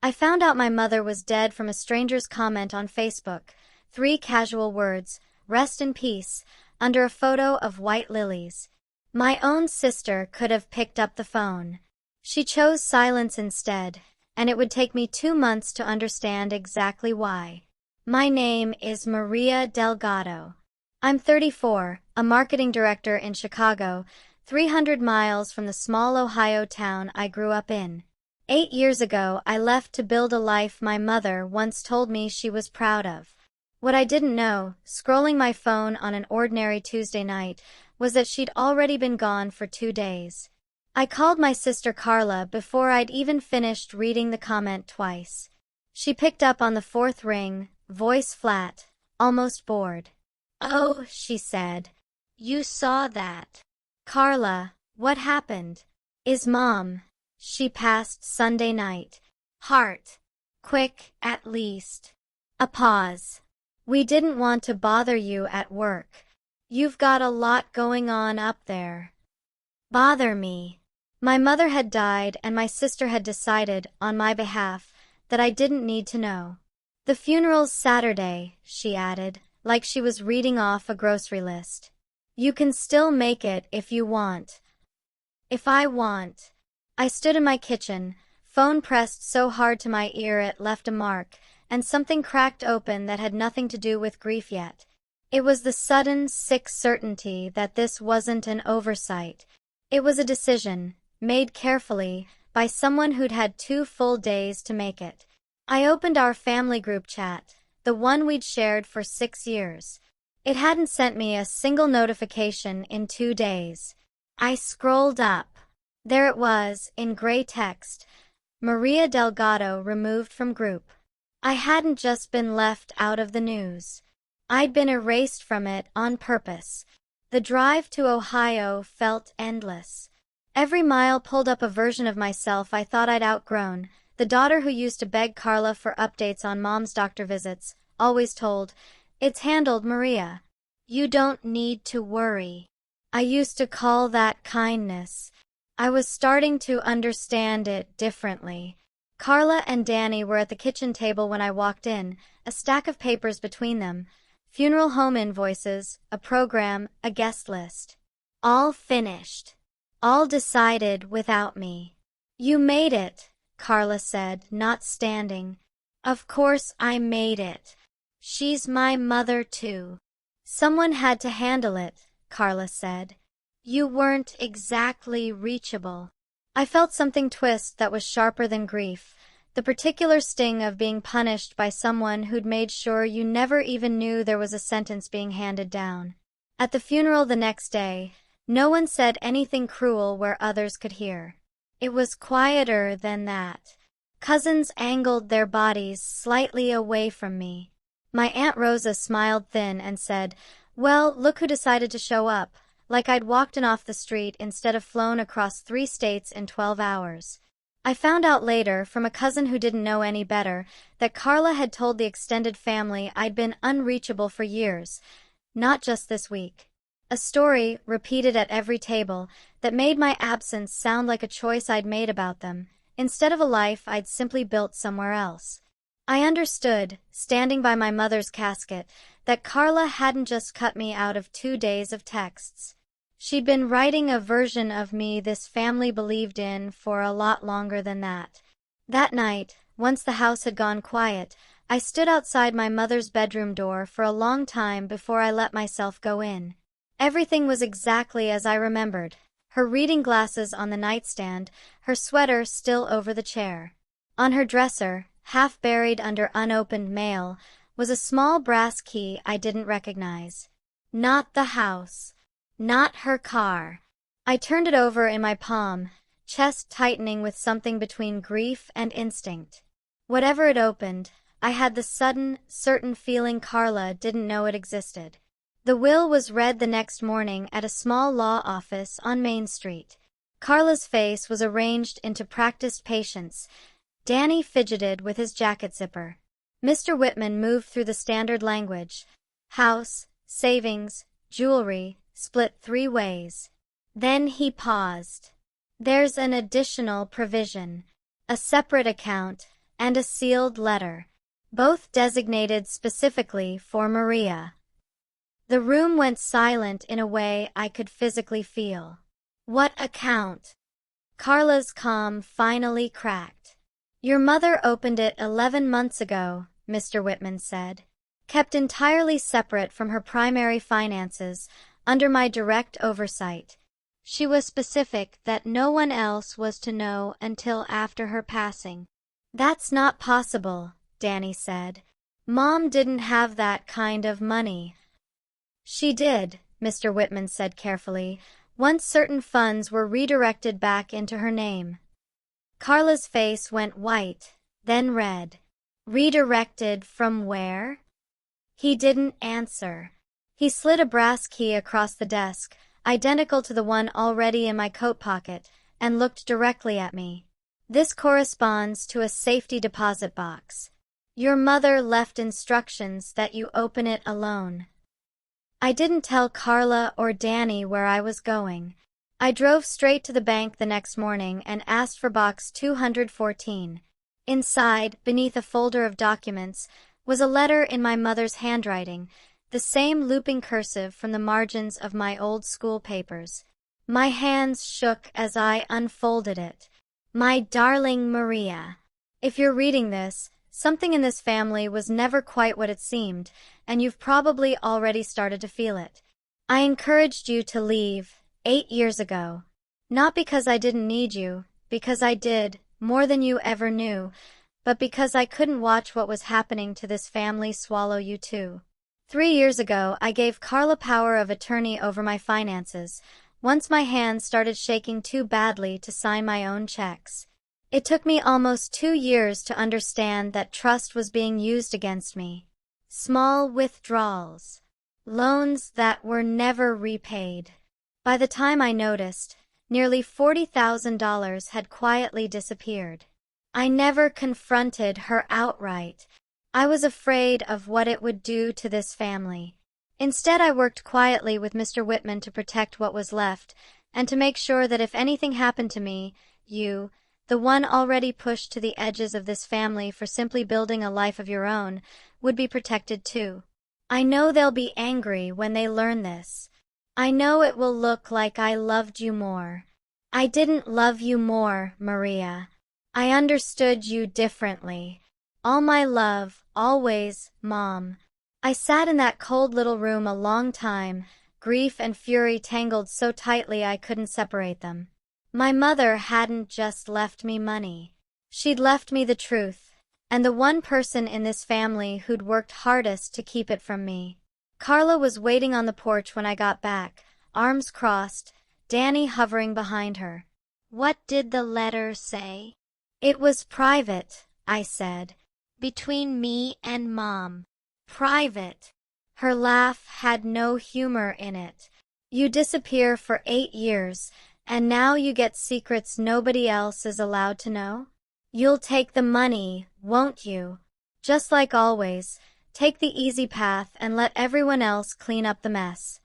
I found out my mother was dead from a stranger's comment on Facebook. 3 casual words, "Rest in peace," under a photo of white lilies. My own sister could have picked up the phone. She chose silence instead, and it would take me 2 months to understand exactly why. My name is Maria Delgado. I'm 34, a marketing director in Chicago, 300 miles from the small Ohio town I grew up in. 8 years ago, I left to build a life my mother once told me she was proud of. What I didn't know, scrolling my phone on an ordinary Tuesday night, was that she'd already been gone for 2 days. I called my sister Carla before I'd even finished reading the comment twice. She picked up on the 4th ring, voice flat, almost bored. "Oh," she said. "You saw that." "Carla, what happened?" "Is Mom. She passed Sunday night. Heart. Quick, at least." A pause. "We didn't want to bother you at work. You've got a lot going on up there." Bother me. My mother had died and my sister had decided, on my behalf, that I didn't need to know. "The funeral's Saturday," she added, like she was reading off a grocery list. "You can still make it if you want." If I want. I stood in my kitchen, phone pressed so hard to my ear it left a mark, and something cracked open that had nothing to do with grief yet. It was the sudden, sick certainty that this wasn't an oversight. It was a decision, made carefully, by someone who'd had 2 full days to make it. I opened our family group chat, the one we'd shared for 6 years. It hadn't sent me a single notification in 2 days. I scrolled up. There it was, in gray text, "Maria Delgado removed from group." I hadn't just been left out of the news. I'd been erased from it on purpose. The drive to Ohio felt endless. Every mile pulled up a version of myself I thought I'd outgrown, the daughter who used to beg Carla for updates on Mom's doctor visits, always told, "It's handled, Maria. You don't need to worry." I used to call that kindness. I was starting to understand it differently. Carla and Danny were at the kitchen table when I walked in, a stack of papers between them, funeral home invoices, a program, a guest list. All finished. All decided without me. "You made it," Carla said, not standing. "Of course I made it. She's my mother too." "Someone had to handle it," Carla said. "You weren't exactly reachable." I felt something twist that was sharper than grief, the particular sting of being punished by someone who'd made sure you never even knew there was a sentence being handed down. At the funeral the next day, no one said anything cruel where others could hear. It was quieter than that. Cousins angled their bodies slightly away from me. My Aunt Rosa smiled thin and said, "Well, look who decided to show up," like I'd walked in off the street instead of flown across 3 states in 12 hours. I found out later, from a cousin who didn't know any better, that Carla had told the extended family I'd been unreachable for years, not just this week. A story, repeated at every table, that made my absence sound like a choice I'd made about them, instead of a life I'd simply built somewhere else. I understood, standing by my mother's casket, that Carla hadn't just cut me out of 2 days of texts. She'd been writing a version of me this family believed in for a lot longer than that. That night, once the house had gone quiet, I stood outside my mother's bedroom door for a long time before I let myself go in. Everything was exactly as I remembered. Her reading glasses on the nightstand, her sweater still over the chair. On her dresser, half buried under unopened mail, was a small brass key I didn't recognize. Not the house. Not her car. I turned it over in my palm, chest tightening with something between grief and instinct. Whatever it opened, I had the sudden, certain feeling Carla didn't know it existed. The will was read the next morning at a small law office on Main Street. Carla's face was arranged into practiced patience. Danny fidgeted with his jacket zipper. Mr. Whitman moved through the standard language. House, savings, jewelry, split 3 ways. Then he paused. "There's an additional provision. A separate account, and a sealed letter, both designated specifically for Maria. The room went silent in a way I could physically feel. What account? Carla's calm finally cracked. Your mother opened it 11 months ago, Mr. Whitman said. Kept entirely separate from her primary finances, under my direct oversight. She was specific that no one else was to know until after her passing. That's not possible, Danny said. Mom didn't have that kind of money. She did, Mr. Whitman said carefully, once certain funds were redirected back into her name. Carla's face went white, then red. Redirected from where? He didn't answer. He slid a brass key across the desk, identical to the one already in my coat pocket, and looked directly at me. This corresponds to a safety deposit box. Your mother left instructions that you open it alone. I didn't tell Carla or Danny where I was going. I drove straight to the bank the next morning and asked for box 214. Inside, beneath a folder of documents, was a letter in my mother's handwriting, the same looping cursive from the margins of my old school papers. My hands shook as I unfolded it. My darling Maria. If you're reading this, something in this family was never quite what it seemed, and you've probably already started to feel it. I encouraged you to leave 8 years ago. Not because I didn't need you, because I did, more than you ever knew, but because I couldn't watch what was happening to this family swallow you too. 3 years ago, I gave Carla power of attorney over my finances, once my hands started shaking too badly to sign my own checks. It took me almost 2 years to understand that trust was being used against me. Small withdrawals. Loans that were never repaid. By the time I noticed, nearly $40,000 had quietly disappeared. I never confronted her outright. I was afraid of what it would do to this family. Instead, I worked quietly with Mr. Whitman to protect what was left, and to make sure that if anything happened to me, you, the one already pushed to the edges of this family for simply building a life of your own, would be protected too. I know they'll be angry when they learn this. I know it will look like I loved you more. I didn't love you more, Maria. I understood you differently. All my love, always, Mom. I sat in that cold little room a long time, grief and fury tangled so tightly I couldn't separate them. My mother hadn't just left me money. She'd left me the truth, and the one person in this family who'd worked hardest to keep it from me. Carla was waiting on the porch when I got back, arms crossed, Danny hovering behind her. What did the letter say? It was private, I said. Between me and Mom. Private. Her laugh had no humor in it. You disappear for 8 years, and now you get secrets nobody else is allowed to know? You'll take the money, won't you? Just like always, take the easy path and let everyone else clean up the mess.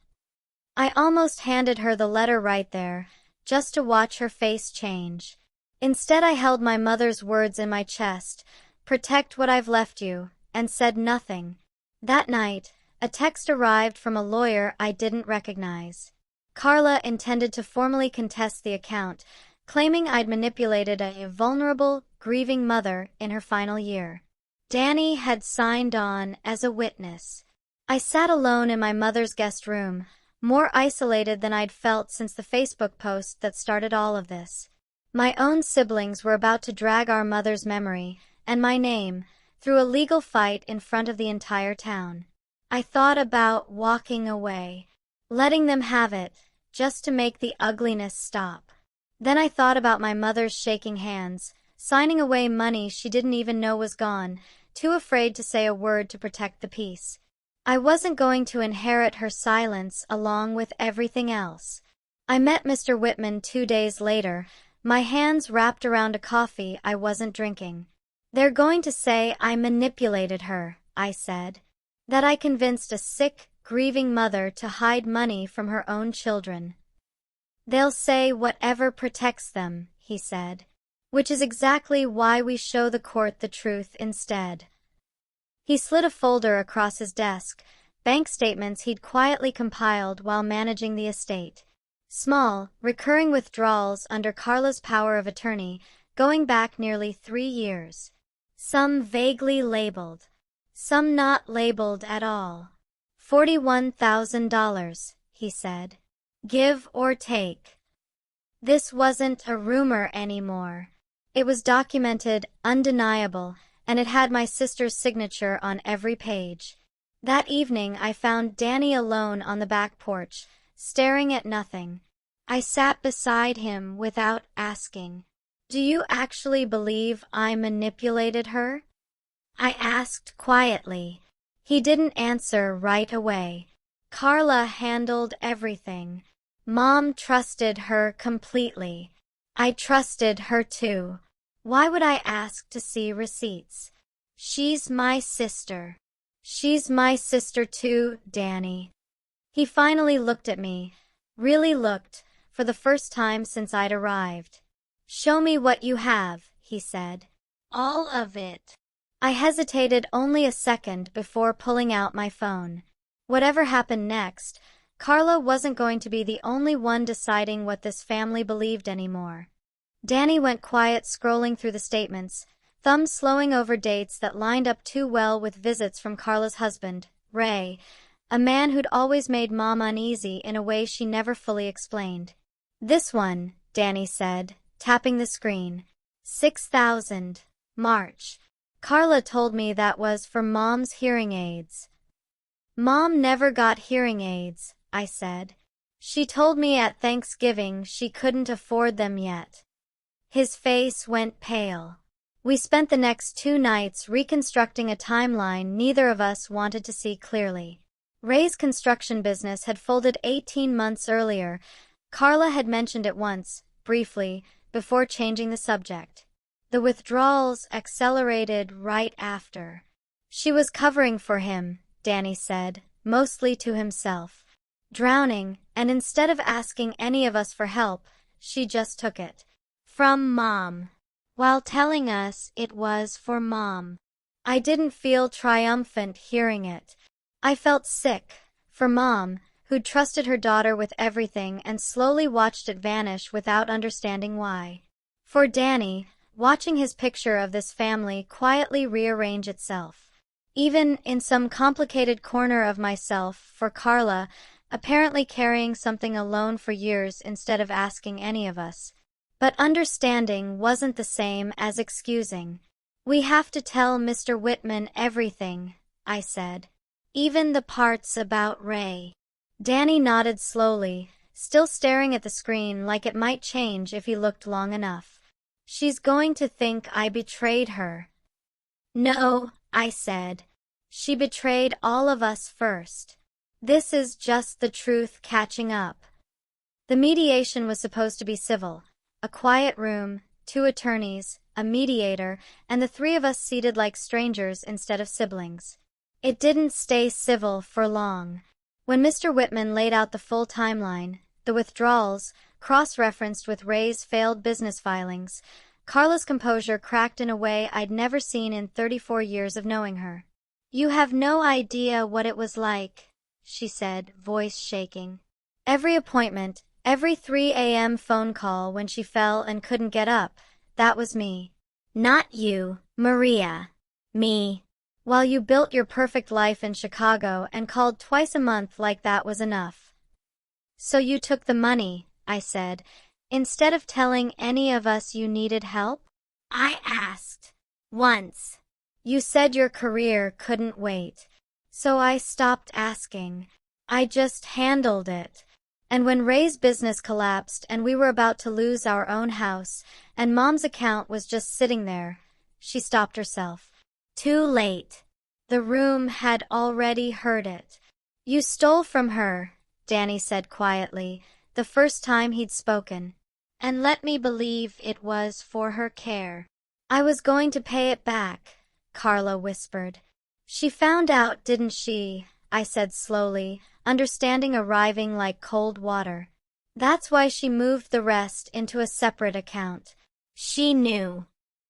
I almost handed her the letter right there, just to watch her face change. Instead, I held my mother's words in my chest, protect what I've left you, and said nothing. That night, a text arrived from a lawyer I didn't recognize. Carla intended to formally contest the account, claiming I'd manipulated a vulnerable, grieving mother in her final year. Danny had signed on as a witness. I sat alone in my mother's guest room, more isolated than I'd felt since the Facebook post that started all of this. My own siblings were about to drag our mother's memory, and my name, through a legal fight in front of the entire town. I thought about walking away, letting them have it, just to make the ugliness stop. Then I thought about my mother's shaking hands, signing away money she didn't even know was gone, too afraid to say a word to protect the peace. I wasn't going to inherit her silence along with everything else. I met Mr. Whitman 2 days later, my hands wrapped around a coffee I wasn't drinking. They're going to say I manipulated her, I said. That I convinced a sick, grieving mother to hide money from her own children. They'll say whatever protects them, he said. Which is exactly why we show the court the truth instead. He slid a folder across his desk, bank statements he'd quietly compiled while managing the estate. Small, recurring withdrawals under Carla's power of attorney, going back nearly 3 years. Some vaguely labeled. Some not labeled at all. $41,000, he said. Give or take. This wasn't a rumor anymore. It was documented, undeniable, and it had my sister's signature on every page. That evening I found Danny alone on the back porch, staring at nothing. I sat beside him without asking. Do you actually believe I manipulated her? I asked quietly. He didn't answer right away. Carla handled everything. Mom trusted her completely. I trusted her too. Why would I ask to see receipts? She's my sister. She's my sister too, Danny. He finally looked at me. Really looked, for the first time since I'd arrived. Show me what you have, he said. All of it. I hesitated only a second before pulling out my phone. Whatever happened next, Carla wasn't going to be the only one deciding what this family believed anymore. Danny went quiet, scrolling through the statements, thumbs slowing over dates that lined up too well with visits from Carla's husband, Ray, a man who'd always made Mom uneasy in a way she never fully explained. This one, Danny said, tapping the screen. 6,000. March. Carla told me that was for Mom's hearing aids. Mom never got hearing aids, I said. She told me at Thanksgiving she couldn't afford them yet. His face went pale. We spent the next 2 nights reconstructing a timeline neither of us wanted to see clearly. Ray's construction business had folded 18 months earlier. Carla had mentioned it once, briefly, before changing the subject. The withdrawals accelerated right after. She was covering for him, Danny said, mostly to himself. Drowning, and instead of asking any of us for help, she just took it. From Mom. While telling us it was for Mom. I didn't feel triumphant hearing it. I felt sick, for Mom, who'd trusted her daughter with everything and slowly watched it vanish without understanding why. For Danny, watching his picture of this family quietly rearrange itself. Even in some complicated corner of myself, for Carla, apparently carrying something alone for years instead of asking any of us. But understanding wasn't the same as excusing. We have to tell Mr. Whitman everything, I said. Even the parts about Ray. Danny nodded slowly, still staring at the screen like it might change if he looked long enough. She's going to think I betrayed her. No, I said. She betrayed all of us first. This is just the truth catching up. The mediation was supposed to be civil. A quiet room, 2 attorneys, a mediator, and the 3 of us seated like strangers instead of siblings. It didn't stay civil for long. When Mr. Whitman laid out the full timeline, the withdrawals, cross-referenced with Ray's failed business filings, Carla's composure cracked in a way I'd never seen in 34 years of knowing her. You have no idea what it was like, she said, voice shaking. Every appointment, every 3 a.m. phone call when she fell and couldn't get up, that was me. Not you, Maria. Me. While you built your perfect life in Chicago and called twice a month like that was enough. So you took the money, I said, instead of telling any of us you needed help? I asked. Once. You said your career couldn't wait. So I stopped asking. I just handled it. And when Ray's business collapsed and we were about to lose our own house, and Mom's account was just sitting there, she stopped herself. Too late. The room had already heard it. You stole from her, Danny said quietly, the first time he'd spoken. And let me believe it was for her care. I was going to pay it back, Carla whispered. She found out, didn't she? I said slowly, understanding arriving like cold water. That's why she moved the rest into a separate account. She knew.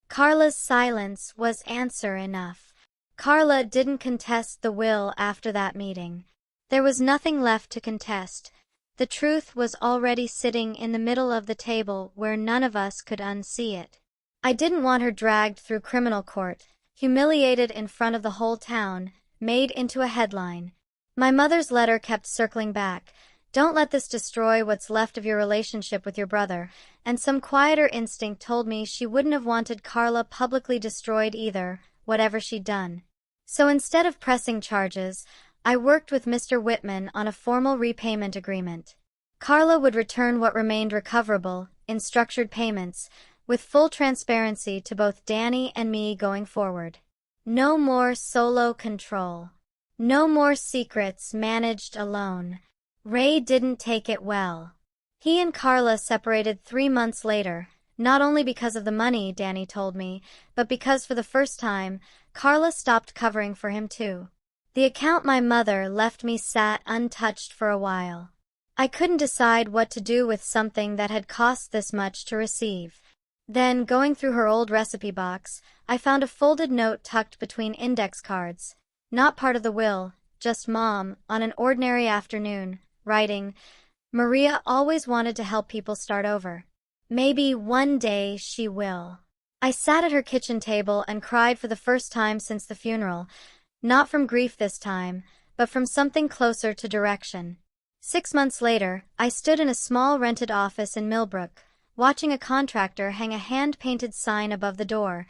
Carla's silence was answer enough. Carla didn't contest the will after that meeting. There was nothing left to contest. The truth was already sitting in the middle of the table where none of us could unsee it. I didn't want her dragged through criminal court, humiliated in front of the whole town, made into a headline. My mother's letter kept circling back. Don't let this destroy what's left of your relationship with your brother, and some quieter instinct told me she wouldn't have wanted Carla publicly destroyed either, whatever she'd done. So instead of pressing charges, I worked with Mr. Whitman on a formal repayment agreement. Carla would return what remained recoverable, in structured payments, with full transparency to both Danny and me going forward. No more solo control. No more secrets managed alone. Ray didn't take it well. He and Carla separated 3 months later, not only because of the money, Danny told me, but because for the first time, Carla stopped covering for him too. The account my mother left me sat untouched for a while. I couldn't decide what to do with something that had cost this much to receive. Then, going through her old recipe box, I found a folded note tucked between index cards. Not part of the will, just Mom, on an ordinary afternoon, writing, "Maria always wanted to help people start over. Maybe one day she will." I sat at her kitchen table and cried for the first time since the funeral, not from grief this time, but from something closer to direction. 6 months later, I stood in a small rented office in Millbrook, watching a contractor hang a hand-painted sign above the door,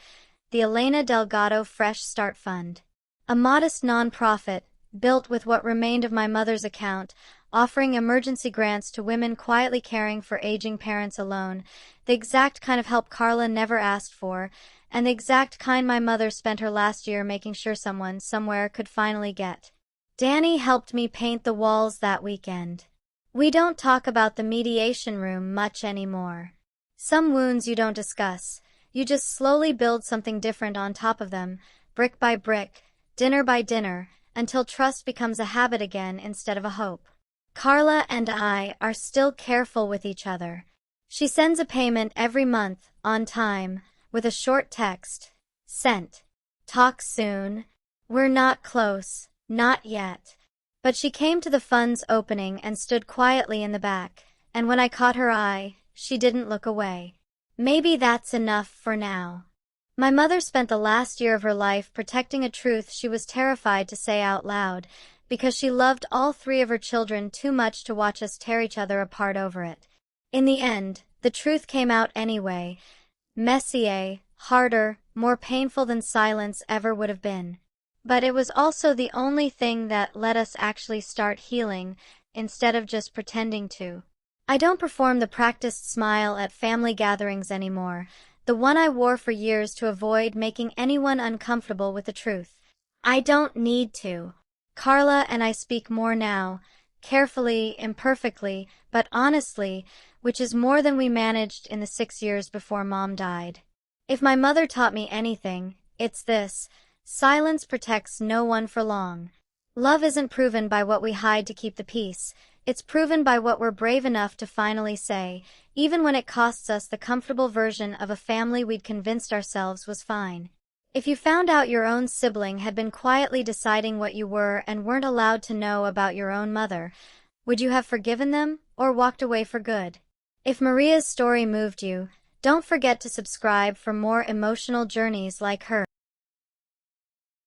the Elena Delgado Fresh Start Fund. A modest non-profit, built with what remained of my mother's account, offering emergency grants to women quietly caring for aging parents alone, the exact kind of help Carla never asked for, and the exact kind my mother spent her last year making sure someone, somewhere, could finally get. Danny helped me paint the walls that weekend. We don't talk about the mediation room much anymore. Some wounds you don't discuss. You just slowly build something different on top of them, brick by brick, dinner by dinner, until trust becomes a habit again instead of a hope. Carla and I are still careful with each other. She sends a payment every month, on time, with a short text. Sent. Talk soon. We're not close, not yet. But she came to the fund's opening and stood quietly in the back, and when I caught her eye, she didn't look away. Maybe that's enough for now. My mother spent the last year of her life protecting a truth she was terrified to say out loud, because she loved all 3 of her children too much to watch us tear each other apart over it. In the end, the truth came out anyway. Messier, harder, more painful than silence ever would have been. But it was also the only thing that let us actually start healing, instead of just pretending to. I don't perform the practiced smile at family gatherings anymore, the one I wore for years to avoid making anyone uncomfortable with the truth. I don't need to. Carla and I speak more now, carefully, imperfectly, but honestly, which is more than we managed in the 6 years before Mom died. If my mother taught me anything, it's this: silence protects no one for long. Love isn't proven by what we hide to keep the peace. It's proven by what we're brave enough to finally say, even when it costs us the comfortable version of a family we'd convinced ourselves was fine. If you found out your own sibling had been quietly deciding what you were and weren't allowed to know about your own mother, would you have forgiven them, or walked away for good? If Maria's story moved you, don't forget to subscribe for more emotional journeys like hers.